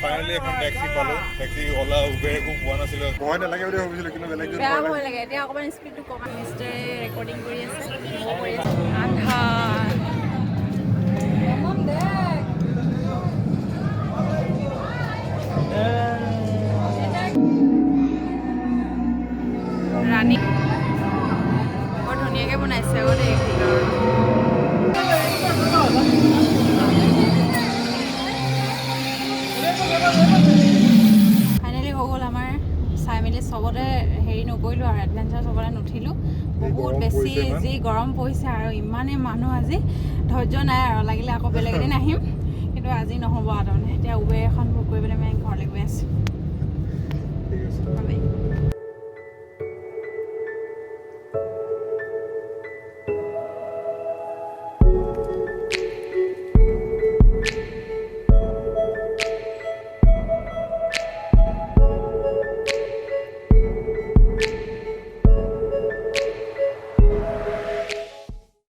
Finally, এখন taxi পালো taxi ওলা উবেৰ একো পোৱা নাছিলে ভয় নালাগে বুলি ভাবিছিলোঁ কিন্তু বেলেগ বেয়া ভয় লাগে এতিয়া অকণমান স্পীডটো কমাই মিষ্টাৰে ৰেকৰ্ডিং কৰি আছে আন্ধাৰ ৰাণী বৰ ধুনীয়াকৈ বনাইছে আকৌ দেই ফাইনেলি হৈ গ'ল আমাৰ চাই মেলি চবতে হেৰি নকৰিলোঁ আৰু এডভেঞ্চাৰ চবতে নুঠিলোঁ বহুত বেছি যি গৰম পৰিছে আৰু ইমানেই মানুহ আজি ধৈৰ্য নাই আৰু লাগিলে আকৌ বেলেগ এদিন আহিম কিন্তু আজি নহ'ব আৰু তাৰমানে এতিয়া উবেৰ এখন বুক কৰি পেলাই মই ঘৰলৈ গৈ আছোঁ